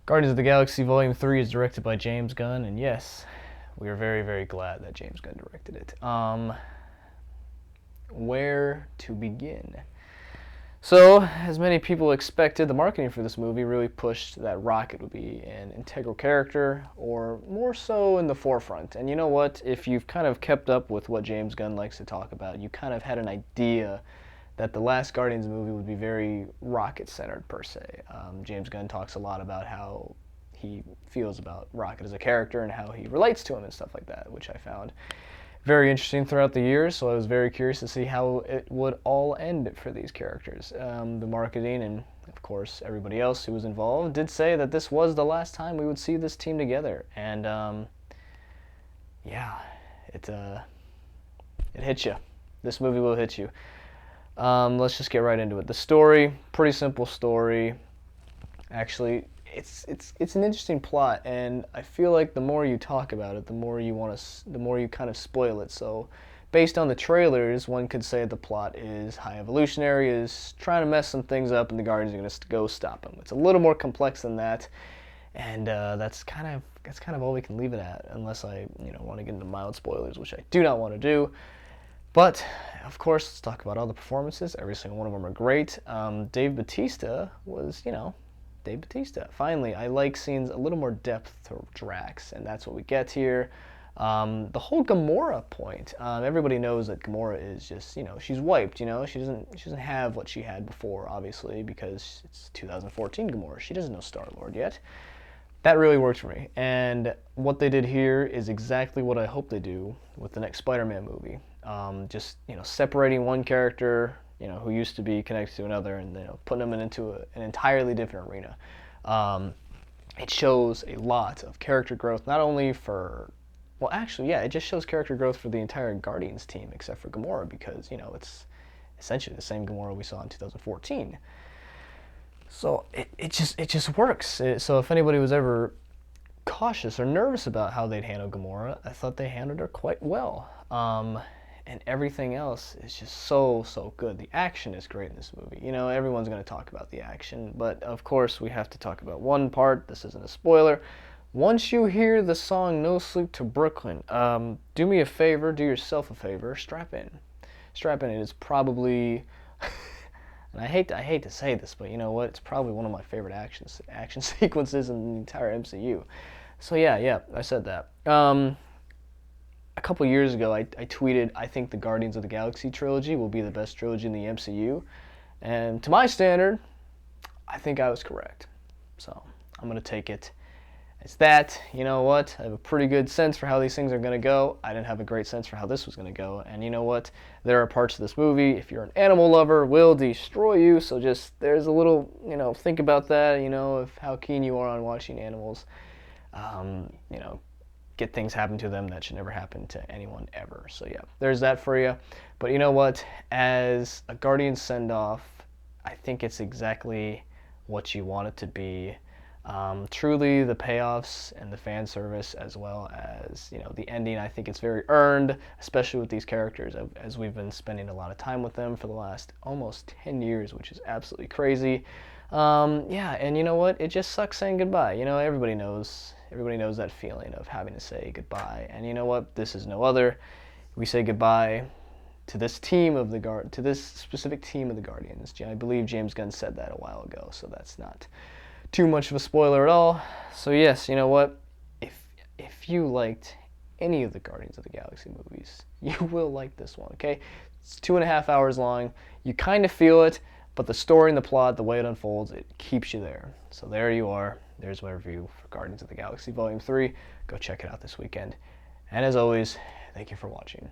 Guardians of the Galaxy Volume 3 is directed by James Gunn, and yes, we are very, very glad that James Gunn directed it. Where to begin? So, as many people expected, the marketing for this movie really pushed that Rocket would be an integral character, or more so in the forefront. And you know what? If you've kind of kept up with what James Gunn likes to talk about, you kind of had an idea that the last Guardians movie would be very Rocket-centered, per se. James Gunn talks a lot about how he feels about Rocket as a character and how he relates to him and stuff like that, which I found very interesting throughout the years, so I was very curious to see how it would all end for these characters. The marketing and, of course, everybody else who was involved did say that this was the last time we would see this team together, and yeah, it hits you. This movie will hit you. Let's just get right into it. The story, pretty simple story. Actually, it's an interesting plot, and I feel like the more you talk about it, the more you kind of spoil it. So, based on the trailers, one could say the plot is High Evolutionary is trying to mess some things up, and the Guardians are going to go stop him. It's a little more complex than that, and that's kind of all we can leave it at, unless I want to get into mild spoilers, which I do not want to do. But, of course, let's talk about all the performances. Every single one of them are great. Dave Bautista was, Dave Bautista. Finally, I like seeing a little more depth to Drax, and that's what we get here. The whole Gamora point. Everybody knows that Gamora is just, she's wiped. She doesn't have what she had before, obviously, because it's 2014 Gamora. She doesn't know Star-Lord yet. That really worked for me, and what they did here is exactly what I hope they do with the next Spider-Man movie. Just separating one character, who used to be connected to another, and putting them into an entirely different arena. It shows a lot of character growth, not only for, well, actually, yeah, it just shows character growth for the entire Guardians team, except for Gamora, because it's essentially the same Gamora we saw in 2014. So it just works. So if anybody was ever cautious or nervous about how they'd handle Gamora, I thought they handled her quite well. And everything else is just so good. The action is great in this movie. Everyone's going to talk about the action, but of course we have to talk about one part. This isn't a spoiler. Once you hear the song No Sleep to Brooklyn, do me a favor, do yourself a favor, strap in. Strap in. It is probably, and I hate to say this, but you know what? It's probably one of my favorite action sequences in the entire MCU. So yeah, I said that. A couple years ago, I tweeted, I think the Guardians of the Galaxy trilogy will be the best trilogy in the MCU. And to my standard, I think I was correct. So I'm going to take it as that. You know what? I have a pretty good sense for how these things are going to go. I didn't have a great sense for how this was going to go. And you know what? There are parts of this movie, if you're an animal lover, will destroy you. So just, there's a little, think about that, of how keen you are on watching animals. Get things happen to them that should never happen to anyone ever. So yeah, there's that for you. But you know what? As a Guardian send-off, I think it's exactly what you want it to be. Truly, the payoffs and the fan service, as well as the ending, I think it's very earned, especially with these characters, as we've been spending a lot of time with them for the last almost 10 years, which is absolutely crazy. Yeah, and you know what? It just sucks saying goodbye. Everybody knows that feeling of having to say goodbye. And you know what? This is no other. We say goodbye to this team of to this specific team of the Guardians. I believe James Gunn said that a while ago, so that's not too much of a spoiler at all. So yes, you know what? If you liked any of the Guardians of the Galaxy movies, you will like this one, okay? It's 2.5 hours long. You kind of feel it, but the story and the plot, the way it unfolds, it keeps you there. So there you are. There's my review for Guardians of the Galaxy Volume 3. Go check it out this weekend. And as always, thank you for watching.